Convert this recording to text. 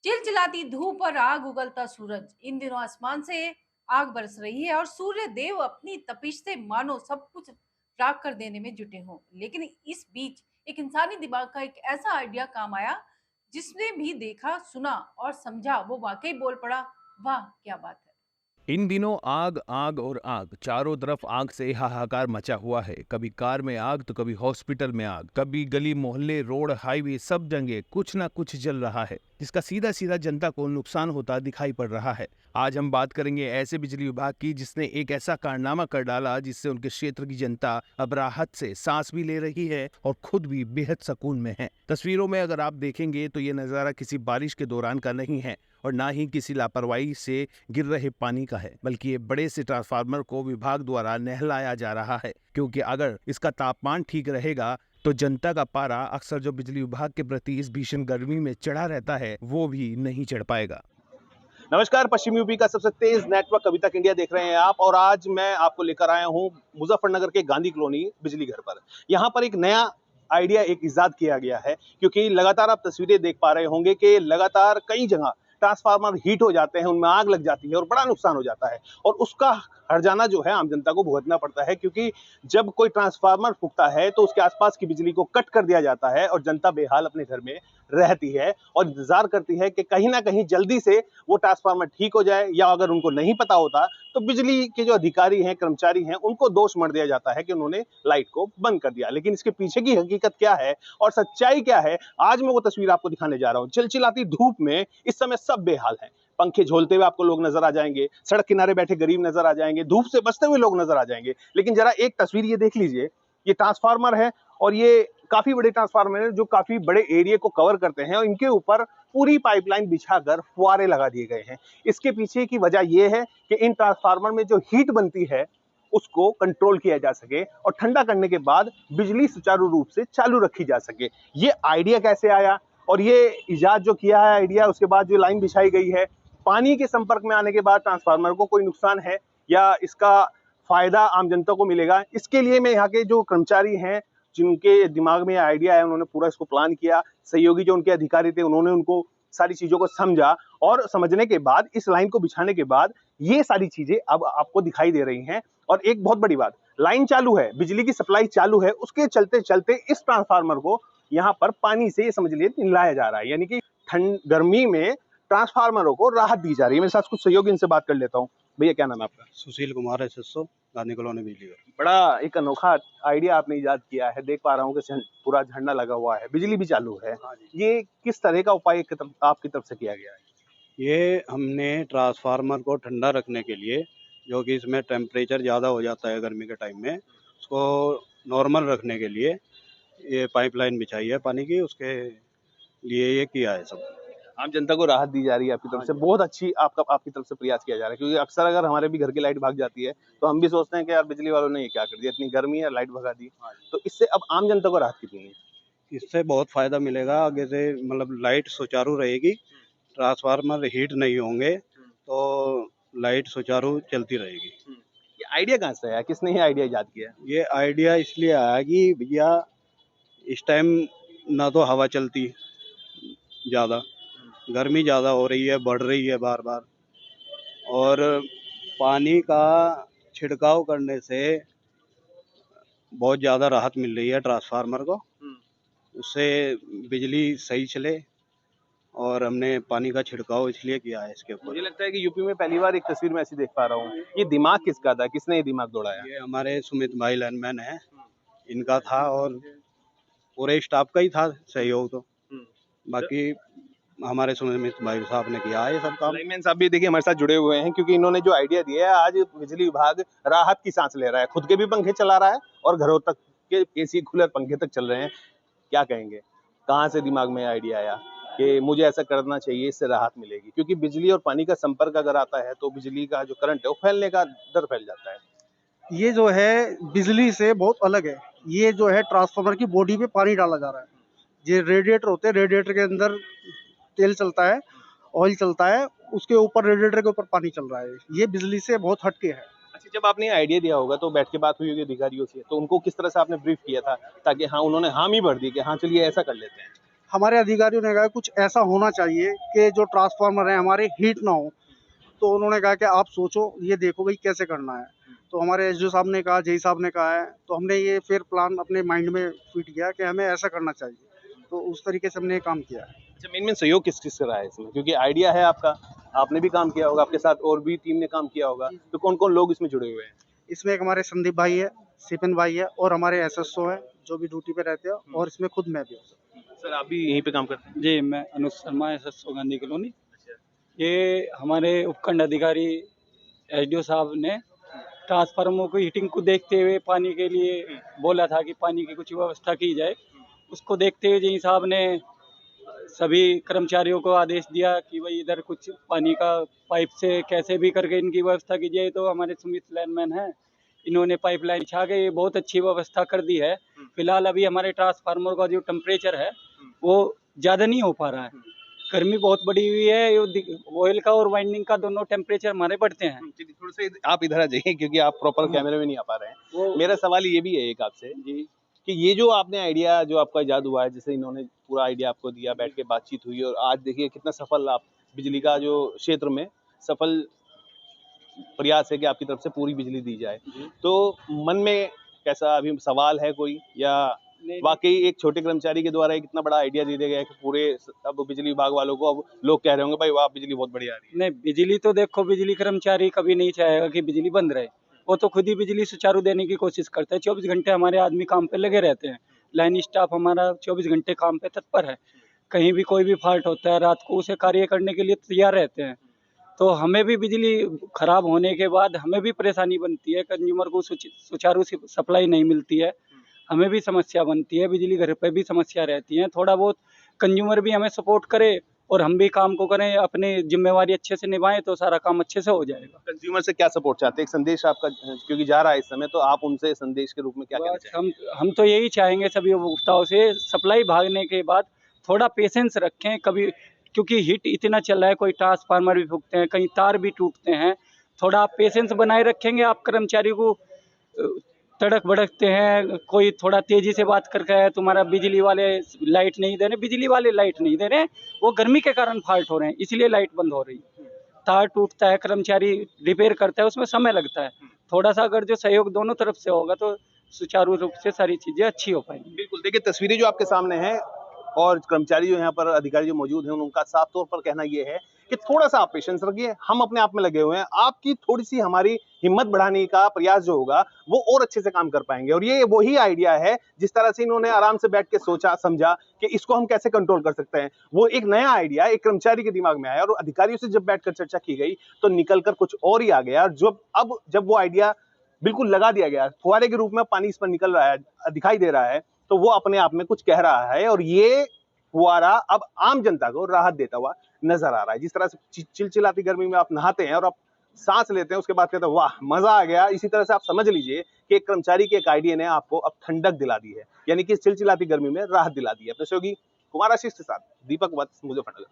चिलचिलाती धूप और आग उगलता सूरज, इन दिनों आसमान से आग बरस रही है और सूर्य देव अपनी तपिश से मानो सब कुछ राख कर देने में जुटे हों। लेकिन इस बीच एक इंसानी दिमाग का एक ऐसा आइडिया काम आया, जिसने भी देखा, सुना और समझा वो वाकई बोल पड़ा, वाह क्या बात है। इन दिनों आग आग और आग, चारों तरफ आग से हाहाकार मचा हुआ है। कभी कार में आग तो कभी हॉस्पिटल में आग, कभी गली मोहल्ले रोड हाईवे सब जगह कुछ ना कुछ जल रहा है, जिसका सीधा सीधा जनता को नुकसान होता दिखाई पड़ रहा है। आज हम बात करेंगे ऐसे बिजली विभाग की जिसने एक ऐसा कारनामा कर डाला जिससे उनके क्षेत्र की जनता अब राहत से सांस भी ले रही है और खुद भी बेहद सुकून में है। तस्वीरों में अगर आप देखेंगे तो ये नजारा किसी बारिश के दौरान का नहीं है और ना ही किसी लापरवाही से गिर रहे पानी का है, बल्कि ये बड़े से ट्रांसफार्मर को विभाग द्वारा नहलाया जा रहा है। क्योंकि अगर इसका तापमान ठीक रहेगा तो जनता का पारा अक्सर जो बिजली विभाग के प्रति इस भीषण गर्मी में चढ़ा रहता है वो भी नहीं चढ़ पाएगा। नमस्कार, पश्चिमी यूपी का सबसे तेज नेटवर्क अभी तक इंडिया देख रहे हैं आप। और आज मैं आपको लेकर आया हूं मुजफ्फरनगर के गांधी कॉलोनी बिजली घर पर। यहां पर एक नया आइडिया एक इजाद किया गया है, क्योंकि लगातार आप तस्वीरें देख पा रहे होंगे कि लगातार कई जगह ट्रांसफार्मर हीट हो जाते हैं, उनमें आग लग जाती है और बड़ा नुकसान हो जाता है। और उसका हर्जाना जो है आम जनता को भुगतना पड़ता है, क्योंकि जब कोई ट्रांसफार्मर फूकता है तो उसके आसपास की बिजली को कट कर दिया जाता है और जनता बेहाल अपने घर में रहती है और इंतजार करती है कि कहीं ना कहीं जल्दी से वो ट्रांसफार्मर ठीक हो जाए। या अगर उनको नहीं पता होता तो बिजली के जो अधिकारी हैं, कर्मचारी हैं, उनको दोष मढ़ दिया जाता है कि उन्होंने लाइट को बंद कर दिया। लेकिन इसके पीछे की हकीकत क्या है और सच्चाई क्या है, आज मैं वो तस्वीर आपको दिखाने जा रहा हूँ। चिलचिलाती धूप में इस समय सब बेहाल हैं। पंखे झोलते हुए आपको लोग नजर आ जाएंगे, सड़क किनारे बैठे गरीब नजर आ जाएंगे, धूप से बचते हुए लोग नजर आ जाएंगे। लेकिन जरा एक तस्वीर ये देख लीजिए, ये ट्रांसफार्मर है और ये काफी बड़े ट्रांसफार्मर है जो काफी बड़े एरिया को कवर करते हैं और इनके ऊपर पूरी पाइपलाइन बिछाकर फुआरे लगा दिए गए हैं। इसके पीछे की वजह यह है कि इन ट्रांसफार्मर में जो हीट बनती है उसको कंट्रोल किया जा सके और ठंडा करने के बाद बिजली सुचारू रूप से चालू रखी जा सके। ये आइडिया कैसे आया और ये इजाद जो किया है आइडिया, उसके बाद जो लाइन बिछाई गई है, पानी के संपर्क में आने के बाद ट्रांसफार्मर को कोई नुकसान है या इसका फायदा आम जनता को मिलेगा, इसके लिए मैं यहाँ के जो कर्मचारी हैं जिनके दिमाग में आइडिया है, उन्होंने पूरा इसको प्लान किया। सहयोगी जो उनके अधिकारी थे उन्होंने उनको सारी चीजों को समझा और समझने के बाद इस लाइन को बिछाने के बाद ये सारी चीजें अब आपको दिखाई दे रही हैं। और एक बहुत बड़ी बात, लाइन चालू है, बिजली की सप्लाई चालू है, उसके चलते चलते इस ट्रांसफार्मर को यहाँ पर पानी से, ये समझ लिए, मिलाया जा रहा है। यानी कि ठंड गर्मी में ट्रांसफार्मरों को राहत दी जा रही है। मेरे साथ कुछ सहयोगी, इनसे बात कर लेता हूँ। भैया क्या नाम है आपका? सुशील कुमार एसएसओ, गांधी कॉलोनी बिजली घर। बड़ा एक अनोखा आइडिया आपने इजाद किया है। देख पा रहा हूँ कि पूरा झंडा लगा हुआ है, बिजली भी चालू है। हाँ जी। ये किस तरह का उपाय आपकी तरफ से किया गया है? ये हमने ट्रांसफार्मर को ठंडा रखने के लिए, जो कि इसमें टेम्परेचर ज़्यादा हो जाता है गर्मी के टाइम में, उसको नॉर्मल रखने के लिए ये पाइपलाइन बिछाई है पानी की, उसके लिए ये किया है सब। आम जनता को राहत दी जा रही है आपकी तरफ से, बहुत अच्छी आपकी तरफ से प्रयास किया जा रहा है। क्योंकि अक्सर अगर हमारे भी घर की लाइट भाग जाती है तो हम भी सोचते हैं कि यार बिजली वालों ने ये क्या कर दिया, इतनी गर्मी है लाइट भगा दी। तो इससे अब आम जनता को राहत कितनी है? इससे बहुत फ़ायदा मिलेगा आगे से, मतलब लाइट सुचारू रहेगी, ट्रांसफार्मर हीट नहीं होंगे तो लाइट सुचारू चलती रहेगी। ये आइडिया कहाँ से आया, किसने ये आइडिया इजाद किया? ये आइडिया इसलिए आया कि भैया इस टाइम ना तो हवा चलती ज़्यादा, गर्मी ज़्यादा हो रही है, बढ़ रही है बार बार, और पानी का छिड़काव करने से बहुत ज़्यादा राहत मिल रही है ट्रांसफार्मर को। उससे बिजली सही चले और हमने पानी का छिड़काव इसलिए किया है इसके ऊपर। मुझे लगता है कि यूपी में पहली बार एक तस्वीर में ऐसी देख पा रहा हूँ। ये दिमाग किसका था, किसने ये दिमाग दौड़ाया? ये हमारे सुमित भाई लाइनमैन है, इनका था और पूरे स्टाफ का ही था सहयोग। तो बाकी हमारे सुमित भाई साहब ने किया है ये सब काम। लाइनमैन साहब भी देखिए हमारे साथ जुड़े हुए हैं, क्योंकि इन्होंने जो आइडिया दिया है, आज बिजली विभाग राहत की सांस ले रहा है, खुद के भी पंखे चला रहा है और घरों तक के एसी कूलर पंखे तक चल रहे हैं। क्या कहेंगे, कहाँ से दिमाग में आइडिया आया कि मुझे ऐसा करना चाहिए, इससे राहत मिलेगी? क्योंकि बिजली और पानी का संपर्क अगर आता है तो बिजली का जो करंट है वो फैलने का डर फैल जाता है। ये जो है बिजली से बहुत अलग है। ये जो है ट्रांसफार्मर की बॉडी पे पानी डाला जा रहा है। ये रेडिएटर होते हैं, रेडिएटर के अंदर तेल चलता है, ऑयल चलता है, उसके ऊपर रेडिएटर के ऊपर पानी चल रहा है। ये बिजली से बहुत हटके है। अच्छा, जब आपने आइडिया दिया होगा तो बैठ के बात हुई होगी अधिकारियों से, तो उनको किस तरह से आपने ब्रीफ किया था ताकि हाँ उन्होंने हामी भर दी कि हाँ चलिए ऐसा कर लेते हैं? हमारे अधिकारियों ने कहा कुछ ऐसा होना चाहिए कि जो ट्रांसफार्मर है हमारे हीट ना हो। तो उन्होंने कहा कि आप सोचो, ये देखो भाई कैसे करना है। तो हमारे एसडीओ साहब ने कहा, जेई साहब ने कहा है, तो हमने ये फिर प्लान अपने माइंड में फिट किया कि हमें ऐसा करना चाहिए। तो उस तरीके से हमने ये काम किया है। अच्छा, मेन सहयोग किस चीज का रहा है इसमें, क्योंकि आइडिया है आपका, आपने भी काम किया होगा, आपके साथ और भी टीम ने काम किया होगा, तो कौन कौन लोग इसमें जुड़े हुए हैं? इसमें एक हमारे संदीप भाई है, सिपिन भाई है और हमारे एसएसओ है जो भी ड्यूटी पे रहते हैं, और इसमें खुद मैं भी हूँ। सर आप भी यहीं पे काम करते हैं? जी, मैं अनुज शर्मा, एसएसओ गांधी कॉलोनी। ये हमारे उपखंड अधिकारी एसडीओ साहब ने ट्रांसफार्मर की हीटिंग को देखते हुए पानी के लिए बोला था कि पानी की कुछ व्यवस्था की जाए। उसको देखते हुए जी साहब ने सभी कर्मचारियों को आदेश दिया कि भाई इधर कुछ पानी का पाइप से कैसे भी करके इनकी व्यवस्था की जाए। तो हमारे सुमित लाइनमैन हैं, इन्होंने पाइपलाइन बिछा के ये बहुत अच्छी व्यवस्था कर दी है। फिलहाल अभी हमारे ट्रांसफार्मर का जो टेम्परेचर है वो ज़्यादा नहीं हो पा रहा है। गर्मी बहुत बढ़ी हुई है, ऑयल का और वाइंडिंग का दोनों टेम्परेचर हमारे बढ़ते हैं। चलिए थोड़ा सा आप इधर आ जाइए, क्योंकि आप प्रॉपर कैमरे में नहीं आ पा रहे हैं। मेरा सवाल ये भी है एक आपसे जी, कि ये जो आपने आइडिया, जो आपका इजाद हुआ है, जैसे इन्होंने पूरा आइडिया आपको दिया, बैठ के बातचीत हुई, और आज देखिए कितना सफल आप बिजली का जो क्षेत्र में सफल प्रयास है कि आपकी तरफ से पूरी बिजली दी जाए। तो मन में कैसा अभी सवाल है कोई, या नहीं, वाकई एक छोटे कर्मचारी के द्वारा एक इतना बड़ा आइडिया दे दिया गया है कि पूरे अब बिजली विभाग वालों को अब लोग कह रहे होंगे भाई वाह बिजली बहुत बढ़िया आ रही है? नहीं, बिजली तो देखो, बिजली कर्मचारी कभी नहीं चाहेगा कि बिजली बंद रहे। वो तो खुद ही बिजली सुचारू देने की कोशिश करता है। 24 घंटे हमारे आदमी काम पे लगे रहते हैं। लाइन स्टाफ हमारा 24 घंटे काम पे तत्पर है। कहीं भी कोई भी फॉल्ट होता है रात को उसे कार्य करने के लिए तैयार रहते हैं। तो हमें भी बिजली खराब होने के बाद हमें भी परेशानी बनती है, कंज्यूमर को सुचारू सप्लाई नहीं मिलती है, हमें भी समस्या बनती है, बिजली घर पे भी समस्या रहती है। थोड़ा बहुत कंज्यूमर भी हमें सपोर्ट करे और हम भी काम को करें, अपनी जिम्मेवारी अच्छे से निभाएं, तो सारा काम अच्छे से हो जाएगा। कंज्यूमर से क्या सपोर्ट चाहते हैं? एक संदेश आपका क्योंकि जा रहा है इस समय, तो आप उनसे संदेश के रूप में क्या कहना बस चाहेंगे? हम तो यही चाहेंगे सभी उपभोक्ताओं से, सप्लाई भागने के बाद थोड़ा पेशेंस रखें। कभी क्योंकि हीट इतना चल रहा है, कोई ट्रांसफार्मर भी फूकते हैं, कहीं तार भी टूटते हैं। थोड़ा आप पेशेंस बनाए रखेंगे, आप कर्मचारी को तड़क भड़कते हैं, कोई थोड़ा तेजी से बात करके है, तुम्हारा बिजली वाले लाइट नहीं दे रहे, बिजली वाले लाइट नहीं दे रहे, वो गर्मी के कारण फॉल्ट हो रहे हैं, इसलिए लाइट बंद हो रही है। तार टूटता है, कर्मचारी रिपेयर करता है, उसमें समय लगता है। थोड़ा सा अगर जो सहयोग दोनों तरफ से होगा तो सुचारू रूप से सारी चीजें अच्छी हो पाएंगी। बिल्कुल, देखिए तस्वीरें जो आपके सामने हैं, और कर्मचारी जो यहाँ पर अधिकारी जो मौजूद हैं, उनका साफ तौर पर कहना ये है कि थोड़ा सा आप पेशेंस रखिए, हम अपने आप में लगे हुए हैं, आपकी थोड़ी सी हमारी हिम्मत बढ़ाने का प्रयास जो होगा वो और अच्छे से काम कर पाएंगे। और ये वही आइडिया है जिस तरह से इन्होंने आराम से बैठ के सोचा समझा कि इसको हम कैसे कंट्रोल कर सकते हैं। वो एक नया आइडिया एक कर्मचारी के दिमाग में आया, और अधिकारियों से जब बैठकर चर्चा की गई तो निकल कर कुछ और ही आ गया। जब वो आइडिया बिल्कुल लगा दिया गया, फुहारे के रूप में पानी इस पर निकल रहा है, दिखाई दे रहा है, तो वो अपने आप में कुछ कह रहा है, और ये फुहारा अब आम जनता को राहत देता हुआ नजर आ रहा है। जिस तरह से चिलचिलाती गर्मी में आप नहाते हैं और आप सांस लेते हैं, उसके बाद कहते हैं वाह मजा आ गया, इसी तरह से आप समझ लीजिए कि एक कर्मचारी के एक आइडिया ने आपको अब ठंडक दिला दी है, यानी कि चिलचिलाती गर्मी में राहत दिला दी है। अपने सहयोगी कुमार आशीष के साथ दीपक वत्स, मुजफ्फरनगर।